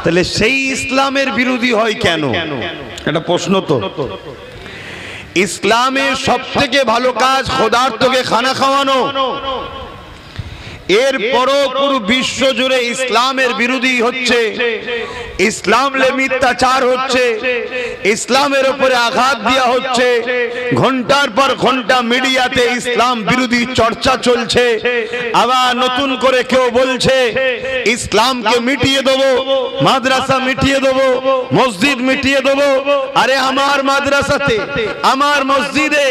তাহলে সেই ইসলামের বিরোধী হয় কেন? এটা প্রশ্ন। তো ইসলামের সবথেকে ভালো কাজ খোদার্থকে খানা খাওয়ানো। এরপরও পুরো বিশ্ব জুড়ে ইসলামের বিরোধী হচ্ছে, ইসলামে মিথ্যাচার হচ্ছে, ইসলামের উপরে আঘাত দেওয়া হচ্ছে, ঘন্টার পর ঘন্টা মিডিয়াতে ইসলাম বিরোধী চর্চা চলছে। আবার নতুন করে কেউ বলছে ইসলামকে মিটিয়ে দেবো, মাদ্রাসা মিটিয়ে দেবো, মসজিদ মিটিয়ে দেবো। আরে আমার মাদ্রাসাতে, আমার মসজিদে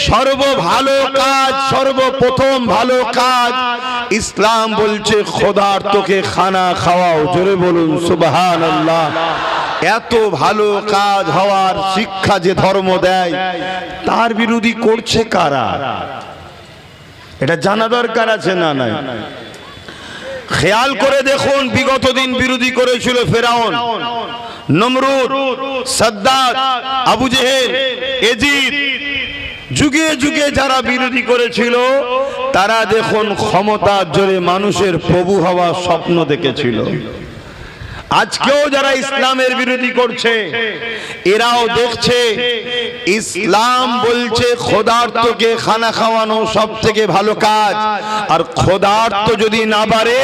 সর্ব ভালো কাজ, সর্বপ্রথম ভালো কাজ ইসলাম বলছে খোদার্থকে খানা খাওয়াও। জোরে বলুন সুবহানাল্লাহ। এত ভালো কাজ হওয়ার শিক্ষা যে ধর্ম দেয়, তার বিরোধী করছে কারা? এটা জানা দরকার আছে না নাই? খেয়াল করে দেখুন, বিগত দিন বিরোধী করেছিল ফেরাউন, নমরুদ, সাদ্দাত, আবু জেহেল, এজিদ। যুগে যুগে যারা বিরোধী করেছিল, তারা দেখুন ক্ষমতার জোরে মানুষের প্রভু হওয়ার স্বপ্ন দেখেছিল। আজকেও যারা ইসলামের বিরোধী করছে, এরাও দেখছে ইসলাম বলছে খোদার্থকে খানা খাওয়ানো সব থেকে ভালো কাজ, আর খোদার্থ যদি না বাড়ে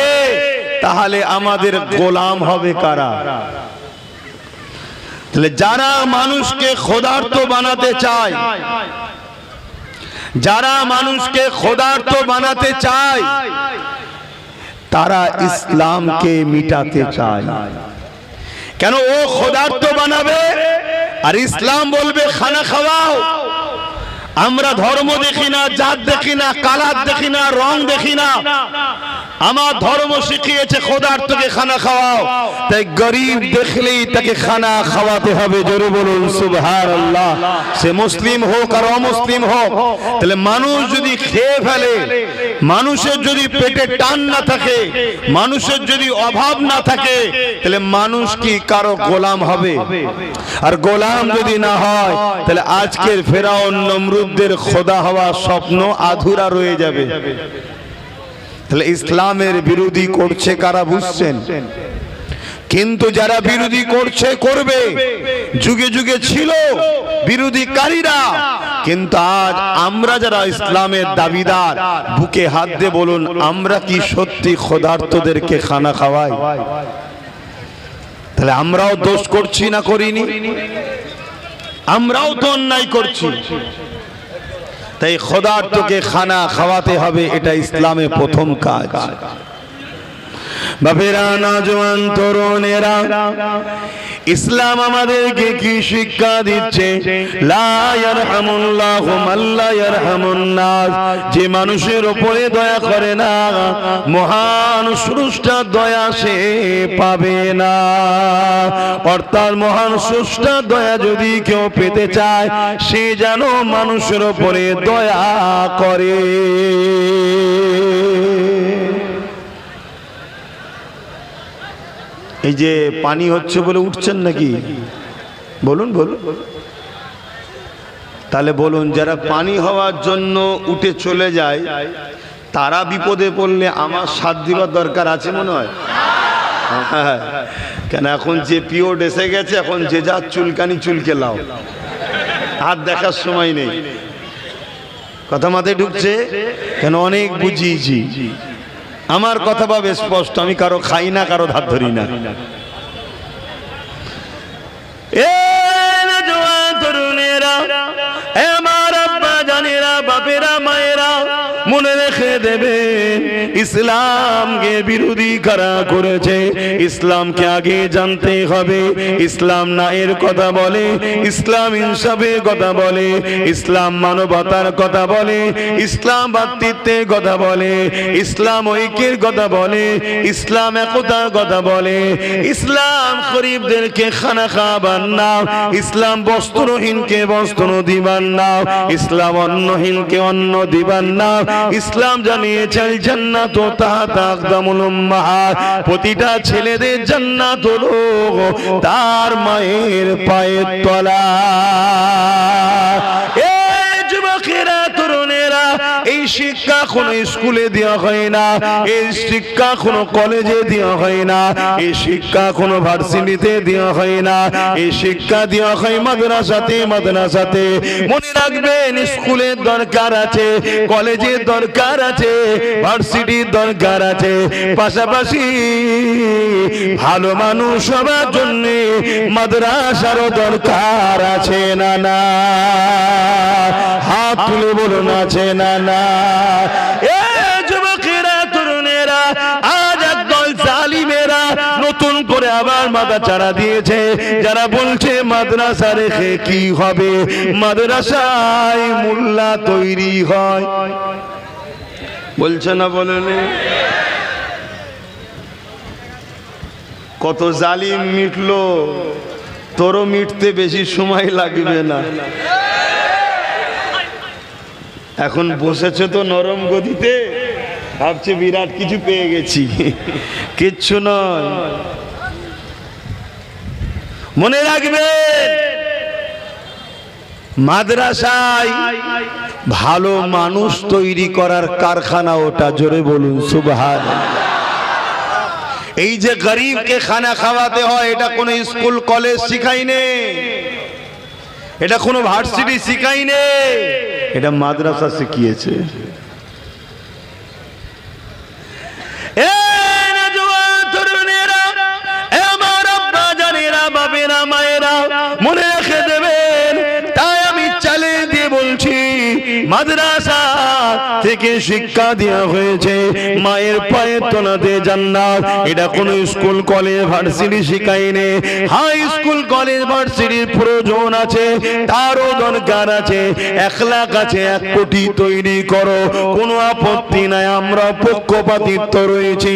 তাহলে আমাদের গোলাম হবে কারা? তাহলে যারা মানুষকে খোদার্থ বানাতে চায়, যারা মানুষকে খোদার্থ বানাতে চায়, তারা ইসলামকে মিটাতে চায়। কেন? ও খোদার্থ বানাবে আর ইসলাম বলবে খানা খাওয়াও। আমরা ধর্ম দেখি না, জাত দেখি না, কালার দেখি না, রং দেখি না। আমার ধর্ম শিখিয়েছে খোদার্থকে খানা খাওয়াও, তাই গরিব দেখলেই তাকে খানা খাওয়াতে হবে। জোরে বলুন সুবহানাল্লাহ। সে মুসলিম হোক আর অমুসলিম হোক। তাহলে মানুষ যদি খেয়ে ফেলে, মানুষের যদি পেটে টান না থাকে, মানুষের যদি অভাব না থাকে, তাহলে মানুষ কি কারো গোলাম হবে? আর গোলাম যদি না হয়, তাহলে আজকের ফেরাউন নমরুদদের খোদা হওয়ার স্বপ্ন আধুরা রয়ে যাবে। তাহলে ইসলামের বিরোধী করছে কারা বুঝছেন? কিন্তু যারা বিরোধী করছে, করবে, যুগে যুগে ছিল বিরোধীকারীরা। কিন্তু আজ আমরা যারা ইসলামের দাবিদার, বুকে হাত দিয়ে বলুন, আমরা কি সত্যি খোদার্থদেরকে খানা খাওয়াই? তাহলে আমরাও দোষ করছি না করিনি? আমরাও তো অন্যায় করছি। তাই খোদার্থকে খানা খাওয়াতে হবে, এটা ইসলামের প্রথম কাজ। বাপেরা, নওজোয়ান তরুণেরা, ইসলাম আমাদেরকে কি শিক্ষা দিচ্ছে? লা ইয়ারহামুল্লাহু মান লা ইয়ারহামুন নাস। যে মানুষের উপরে দয়া করে না, মহান স্রষ্টার দয়া সে পাবে না। অর্থাৎ মহান স্রষ্টার দয়া যদি কেউ পেতে চায়, সে যেন মানুষের উপরে দয়া করে। এই যে পানি হচ্ছে বলে উঠছেন নাকি? বলুন বলুন। তাহলে বলুন, যারা পানি হওয়ার জন্য উঠে চলে যায়, তারা বিপদে পড়লে আমার সাথ দিবার দরকার আছে মনে হয়? কেন? এখন যে পিরিয়ড এসে গেছে, এখন যে যা চুলকানি চুলকে লাও, হাত দেখার সময় নেই। কথা মাথায় ঢুকছে? কেন? অনেক বুঝিয়েছি। আমার কথা ভাবে স্পষ্ট, আমি কারো খাই না, কারো ধার ধরি না। তরুণেরা, আমার আব্বা জানেরা, বাপেরা, মায়েরা, মনে রেখে দেবে, ইসলামকে বিরোধী কারা করেছে। ইসলামকে আগে জানতে হবে। ইসলাম ন্যায়ের কথা বলে, ইসলাম ইনসাফের কথা বলে, ইসলাম মানবতার কথা বলে, ইসলাম ভ্রাতৃত্বের কথা বলে, ইসলাম ঐক্যের কথা বলে, ইসলাম একতার কথা বলে, ইসলাম গরিবদেরকে খানা খাবার না, ইসলাম বস্ত্রহীনকে বস্ত্র দিবার না, ইসলাম অন্নহীনকে অন্ন দিবার না। ইসলাম জানিয়েছে জান্নাত তাহতা আকদামুল উম্মাহাত, প্রতিটা ছেলেদের জান্নাত হলো তার মায়ের পায়ের তলা। এই যুবক যুবকেরা তরুণেরা, এই শিক্ষা কোনো স্কুলে দেওয়া হয় না, এই শিক্ষা কোনো কলেজে দেওয়া হয় না, এই শিক্ষা কোনো ভার্সিটিতে দেওয়া হয় না, এই শিক্ষা দেওয়া হয় মাদ্রাসাতে। মাদ্রাসাতে মনে রাখবেন, স্কুলের দরকার আছে, কলেজের দরকার আছে, ভার্সিটির দরকার আছে, পাশাপাশি ভালো মানুষ সবার জন্য মাদ্রাসারও দরকার আছে না না? হাত তুলে বলুন আছে না না? এ যুবকেরা তরুণেরা, আজ একদল জালিমেরা নতুন করে আবার মাথা চাড়া দিয়েছে, যারা বলছে মাদ্রাসা রেখে কি হবে, মাদ্রাসায় মোল্লা তৈরি হয়। বলছে না বলেন? কত জালিম মিটলো, তোরও মিটতে বেশি সময় লাগবে না। এখন বসেছে তো নরম গদিতে, ভাবছে বিরাট কিছু পেয়ে গেছি, কিচ্ছু নয়। মনে রাখবে, মাদ্রাসায় ভালো মানুষ তৈরি করার কারখানা ওটা। জোরে বলুন সুবহানাল্লাহ। এই যে গরিবকে খানা খাওয়াতে হয়, এটা কোনো স্কুল কলেজ শিখাইনে, এটা কোনো ভার্সিটি শিখাইনে, এটা মাদ্রাসা শিখিয়েছে। মনে রেখে দেবেন, তাই আমি চ্যালেঞ্জ দিয়ে বলছি, মাদ্রাসা থেকে শিক্ষা দেওয়া হয়েছে মায়ের পায়ের তলাতে জান্নাত। এটা কোনো স্কুল কলেজ ভার্সিটি শিখায়নি। হাই স্কুল কলেজ ভার্সিটির প্রয়োজন আছে, তারও দরকার আছে। 1 লাখ আছে, 1 কোটি তৈরি করো, কোনো আপত্তি নাই, আমরা পক্ষপাতিত্ব রয়েছি।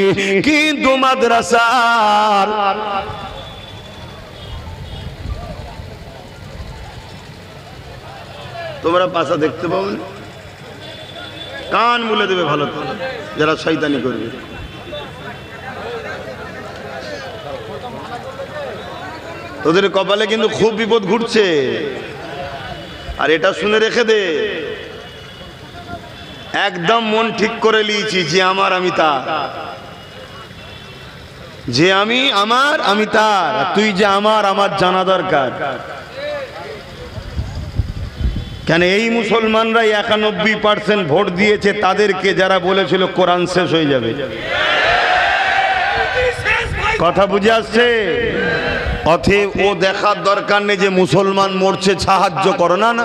কিন্তু মাদ্রাসার তোমরা পাশা দেখতে পাবো না, কান মুলে দেবে ভালো যারা শয়তানি করবে। তোদের কপালে কিন্তু খুব বিপদ ঘুরছে। আর এটা শুনে রেখে দে, একদম মন ঠিক করে নিয়েছি যে আমার আমি তার, যে আমি আমার আমি তার, তুই যে আমার জানা দরকার। কেন এই মুসলমানরা 91% ভোট দিয়েছে তাদেরকে, যারা বলেছিল কোরআন শেষ হয়ে যাবে। কথা বুঝে আসছে? অতএব ও দেখার দরকার নেই যে মুসলমান মরছে, সাহায্য করো না। না,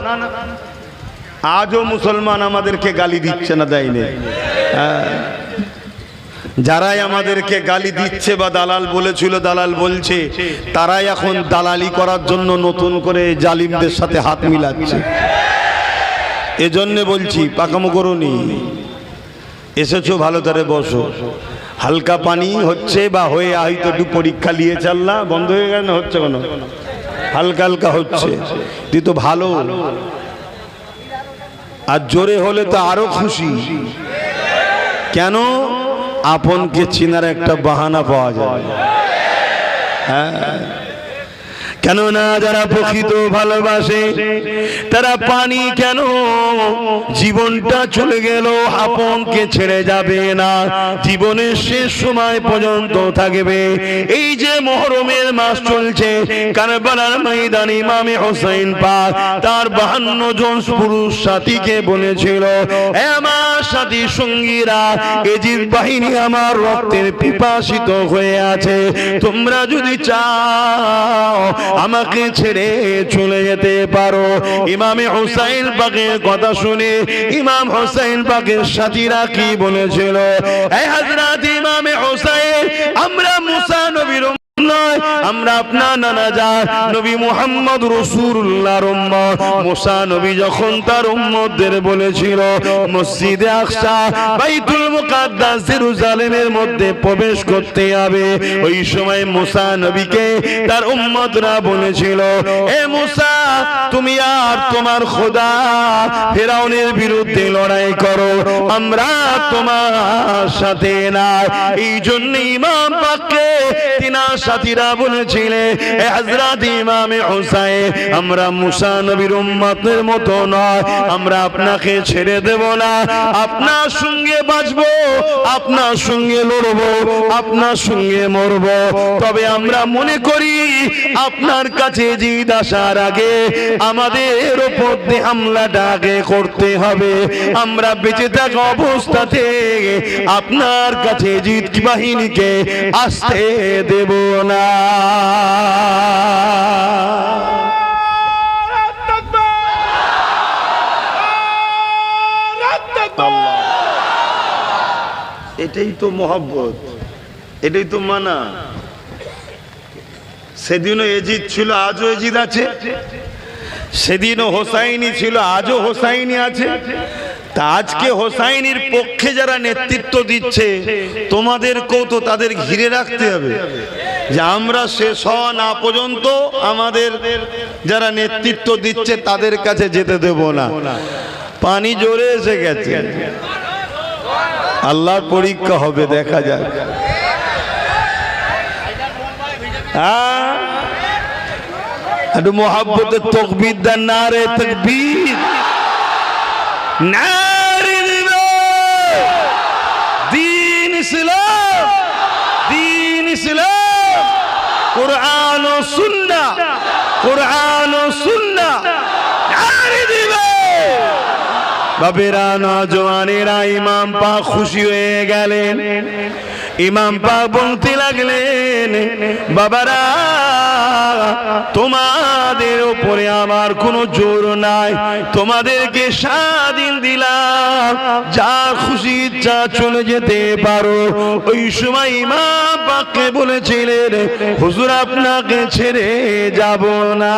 আজও মুসলমান আমাদেরকে গালি দিচ্ছে না, দেয়নি। যারাই আমাদেরকে গালি দিচ্ছে বা দালাল বলেছিল, দালাল বলছে, তারাই এখন দালালি করার জন্য নতুন করে জালিমদের সাথে হাত মিলাচ্ছে। এজন্য বলছি, পাকামো করুনি, এসেছো ভালো করে বসো। হালকা পানি হচ্ছে বা হয়ে হয়তো একটু পরীক্ষা নিয়ে চাল্লা বন্ধ হয়ে গেল, হচ্ছে কোনো হালকা হালকা হচ্ছে, তুই তো ভালো। আর জোরে হলে তো আরো খুশি। কেন? আপনকে চিনার একটা বাহানা পাওয়া যায়। হ্যাঁ, কেননা যারা প্রকৃত ভালোবাসে তারা পানি কেন জীবনটা চলে গেল আপনকে ছেড়ে যাবে না, জীবনের শেষ সময় পর্যন্ত থাকবে। এই যে মুহররমের মাস চলছে, কারবালার ময়দানে ইমামে হোসেন পাক তার 52 জন পুরুষ সাথীকে বলেছিল, হে আমার সাথী সঙ্গীরা, এজিদ বাহিনী আমার রক্তের পিপাসিত হয়ে আছে, তোমরা যদি চাও আমাকে ছেড়ে চলে যেতে পারো। ইমামে হুসাইন পাকের কথা শুনে ইমাম হুসাইন পাকের সাথীরা কি বলেছিল, হে হযরত ইমামে হুসাইন, আমরা মুসা নবীর নয়, আমরা আপনার নানাজান নবী মুহাম্মদ রাসূলুল্লাহর উম্মত। মুসা নবী যখন তার উম্মতদের বলেছিল মসজিদে আকসা বাইতুল মুকাদ্দাস জেরুজালেমের মধ্যে প্রবেশ করতে হবে, ওই সময় মুসা নবীকে তার উম্মতরা বলেছিল, হে মুসা, তুমি আর তোমার খোদা ফেরাউনের বিরুদ্ধে লড়াই করো, আমরা তোমার সাথে না। এই জন্য ইমাম পাককে তিনার সাথীরা বলেছিলেন, এ হযরত ইমামে হুসাইন, আমরা মুসা নবীর উম্মতের মতো নয়, আমরা আপনাকে ছেড়ে দেব না, আপনার সঙ্গে বাঁচবো, আপনার সঙ্গে লড়বো, আপনার সঙ্গে মরবো। তবে আমরা মনে করি আপনার কাছে জিদ আসার আগে আমাদের উপর দিয়ে হামলাটা আগে করতে হবে। আমরা বেঁচে থাকা অবস্থাতে আপনার কাছে জিদ বাহিনীকে আসতে দেব না। এটাই তো মহব্বত, এটাই তো মানা। সেদিনও এজিদ ছিল, আজও এজিদ আছে। সেদিনও হোসাইনি ছিল, আজও হোসাইনি আছে। তা আজকে হোসাইনির পক্ষে যারা নেতৃত্ব দিচ্ছে, তোমাদেরকেও তো তাদের ঘিরে রাখতে হবে, যে আমরা শেষ হওয়া না পর্যন্ত আমাদের যারা নেতৃত্ব দিচ্ছে তাদের কাছে যেতে দেব না। পানি জোরে এসে গেছে, আল্লাহর পরীক্ষা হবে, দেখা যাক। একটু মোহাব্বতের তাকবীর দেন, নারে তাকবীর, নারে দ্বীন ইসলাম, দ্বীন ইসলাম, কুরআন ও সুন্নাহ, কুরআন ও সুন্নাহ, নারে দিবে। বাবেরা, নওজওয়ানেরা, ইমাম পাক খুশি হয়ে গেলেন। ইমাম পাক বলতে লাগলেন, বাবারা, তোমাদের উপরে আমার কোনো জোর নাই, তোমাদেরকে স্বাধীন দিলাম, যা খুশি ইচ্ছা চলে যেতে পারো। ওই সময় ইমাম পাককে বলেছিলেন, হুজুর আপনাকে ছেড়ে যাব না।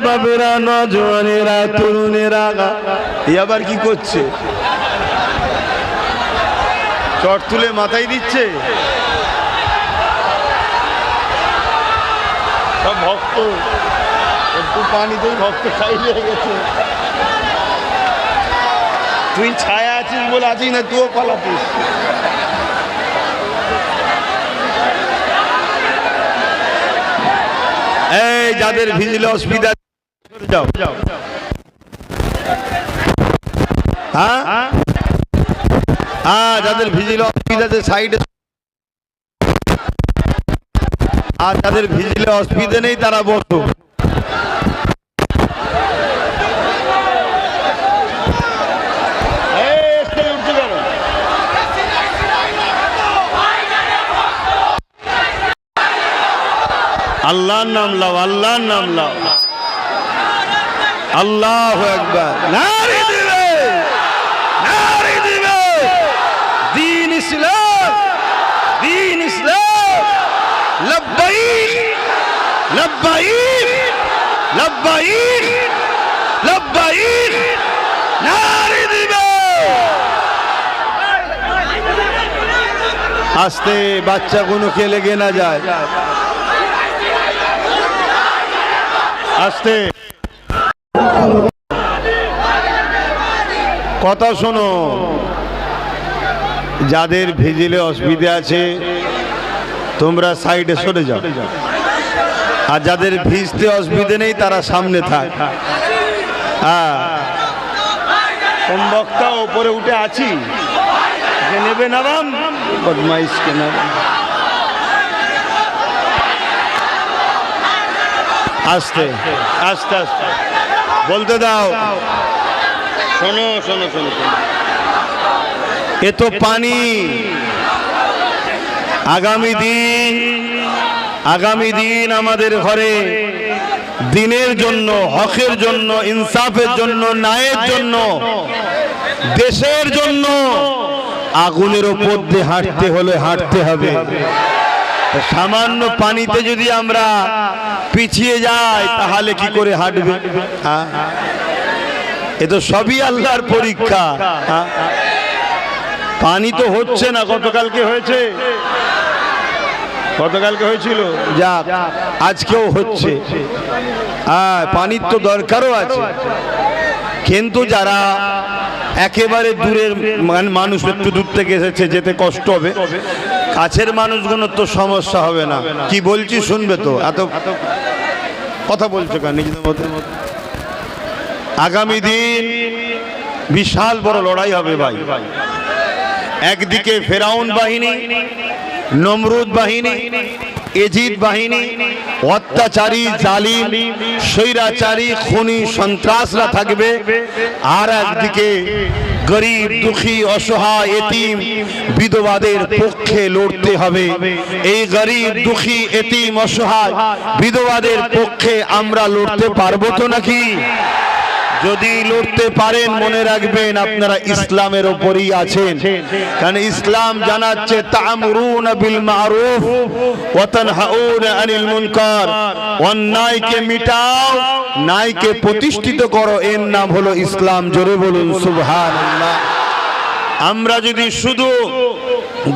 বাবেরা, নওজওয়ানেরা, তরুণেরা, আবার কি করছে? চট তুলে মাথায় দিচ্ছে সব ভক্ত। একটু পানিতেই ভক্ত খাইয়ে গেছে। তুই ছায়া আছিস বলে আছিস না, তুইও পালাতিস। এই যাদের ভিজলে অসুবিধা, যাও যাও। হ্যাঁ হ্যাঁ, যাদের ভিজলে অসুবিধাতে সাইডে, আর যাদের ভিজলে অসুবিধা নেই তারা বসো। আল্লাহর নাম লাও, আল্লাহর নাম লাও, আল্লাহু আকবার, নারে দিবে, নারে দিবে। দ্বীন ইসলাম, দ্বীন ইসলাম, লব্বাইক লব্বাইক লব্বাইক লব্বাইক, নারে দিবে। আস্তে, বাচ্চাগুলোকে লেগে না যায়, আস্তে। কথা শোনো, যাদের ভিজিলে অসুবিধা আছে তোমরা সাইডে সরে যাও, আর যাদের ভিজতে অসুবিধা নেই তারা সামনে থাক। হ্যাঁ, কোন বক্তা ওপরে উঠে আছি, নেবে নাম বদমাইশকে নাম। আস্তে আস্তে আস্তে বলতে দাও। শোনো শোনো শোনো, এ তো পানি। আগামী দিন আমাদের ঘরে দিনের জন্য, হকের জন্য, ইনসাফের জন্য, ন্যায়ের জন্য, দেশের জন্য আগুনের ওপর দিয়ে হাঁটতে হলে হাঁটতে হবে। সামান্য পানিতে যদি আমরা পিছিয়ে যাই তাহলে কি করে হাঁটবে? এ তো সবই আল্লাহর পরীক্ষা। পানি তো হচ্ছে না, গতকালকে হয়েছে, গতকালকে হয়েছিল, যাক আজকেও হচ্ছে। পানির তো দরকারও আছে, কিন্তু যারা একেবারে দূরের মানুষ, একটু দূর থেকে এসেছে, যেতে কষ্ট হবে, কাছের মানুষগুলোর তো সমস্যা হবে না। কি বলছি শুনবে তো, এত কথা বলছো কেন নিজেদের মধ্যে? আগামী দিন বিশাল বড় লড়াই হবে ভাই। একদিকে ফেরাউন বাহিনী, নমরুদ বাহিনী, এজিদ বাহিনী, অত্যাচারী জালিম স্বৈরাচারী খুনি সন্ত্রাসরা থাকবে, আর একদিকে গরিব দুঃখী অসহায় এতিম বিধবাদের পক্ষে লড়তে হবে। এই গরিব দুঃখী এতিম অসহায় বিধবাদের পক্ষে আমরা লড়তে পারবো তো নাকি? যদি লড়তে পারেন মনে রাখবেন আপনারা ইসলামের উপরই আছেন, কারণ ইসলাম জানাচ্ছে তা'মুরুনা বিল মারুফ ওয়া তানহাউনা আনিল মুনকার, অন্যায়কে মিটাও, ন্যায়কে প্রতিষ্ঠিত করো, এর নাম হলো ইসলাম। জোরে বলুন সুবহানাল্লাহ। আমরা যদি শুধু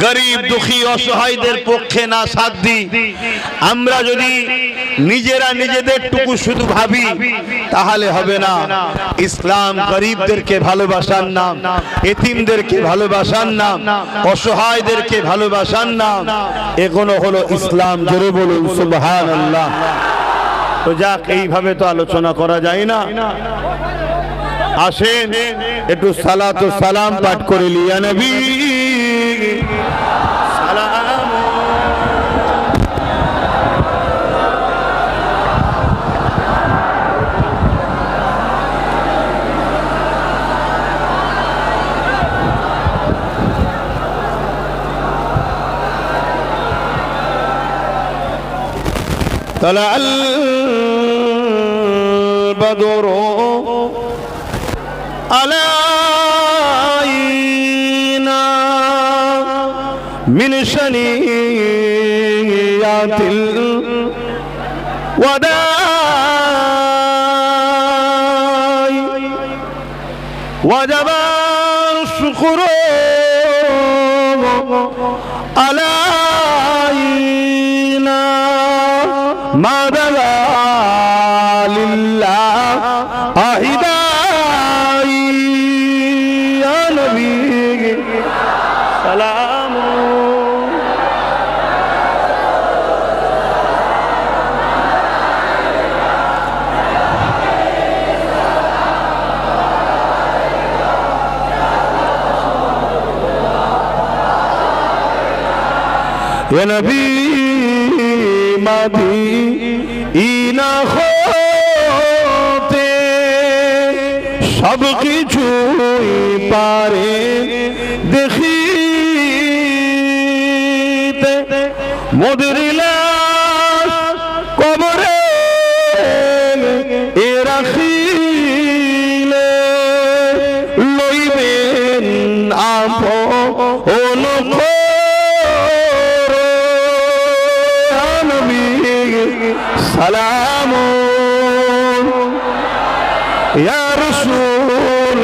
গরিব দুঃখী অসহায়দের পক্ষে না সাথ দিই, আমরা যদি নিজেরা নিজেদের টুকু শুধু ভাবি, তাহলে হবে না। ইসলাম গরিবদেরকে ভালোবাসার নাম, এতিমদেরকে ভালোবাসার নাম, অসহায়দেরকে ভালোবাসার নাম, এগুলো হলো ইসলাম। জোরে বলুন সুবহানাল্লাহ। তো যাক, এইভাবে তো আলোচনা করা যায় না। আসেন একটু সালাত ও সালাম পাঠ করে লিয়া নবী সালাম। طلع البدر علينا من شنيات الوداع وجب الشكر علينا ما دعا لله أهداي يا نبي سلام يا نبي মদিনা হতে সব কিছুই পারে দেখিতে, মোদের লাশ কবরে এ রাখিলে লইবেন আপন সালাম ইয়া রাসূল।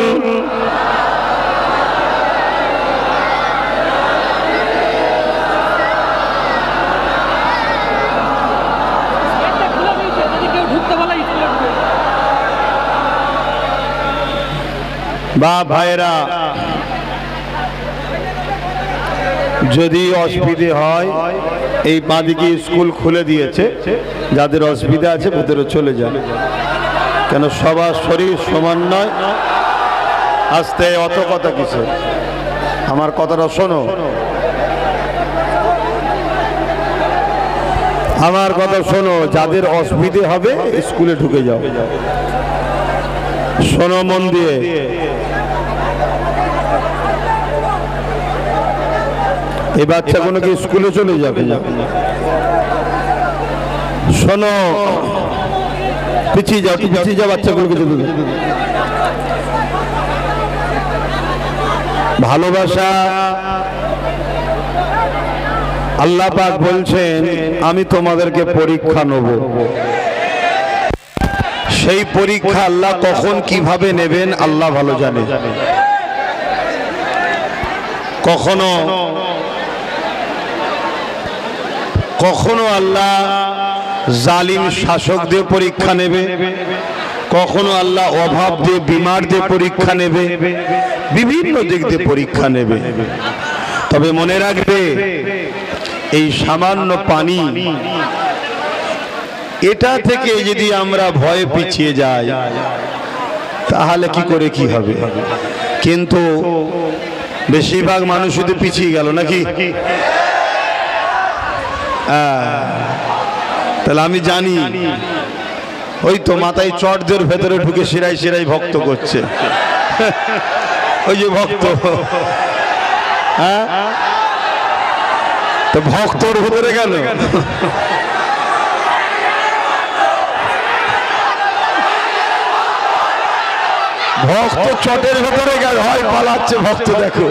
বা ভাইরা, যদি অসুবিধে হয়, এই বাঁদিকে স্কুল খুলে দিয়েছে, যাদের অসুবিধা আছে ভেতরে চলে যান, কেন সবার শরীর সমান নয়। আস্তে, অত কথা কিছু, আমার কথাটা শোনো, আমার কথা শোনো। যাদের অসুবিধে হবে স্কুলে ঢুকে যাও, শোনো মন দিয়ে। এই বাচ্চাগুলোকে স্কুলে চলে যাবে, শোনো, পিছিয়ে যাও, পিছিয়ে যাও, বাচ্চাগুলোকে চলে যাবে। ভালোবাসা, আল্লাহ পাক বলছেন আমি তোমাদেরকে পরীক্ষা নেব। সেই পরীক্ষা আল্লাহ কখন কিভাবে নেবেন আল্লাহ ভালো জানে। কখনো কখনো আল্লাহ জালিম শাসকদের পরীক্ষা নেবে, কখনো আল্লাহ অভাব দিয়ে বিমার দিয়ে পরীক্ষা নেবে, বিভিন্ন দিক দিয়ে পরীক্ষা নেবে। তবে মনে রাখবে এই সামান্য পানি, এটা থেকে যদি আমরা ভয়ে পিছিয়ে যাই তাহলে কি করে কি হবে। কিন্তু বেশিরভাগ মানুষ শুধু পিছিয়ে গেল নাকি? তাহলে আমি জানি ওই তো মাথায় চটদের ভেতরে ঢুকে শিরাই শিরাই ভক্ত করছে, ওই যে ভক্ত। হ্যাঁ, তো ভক্তর ভেতরে গেল, ভক্ত চটের ভেতরে গেল, হয় পালাচ্ছে ভক্ত। দেখো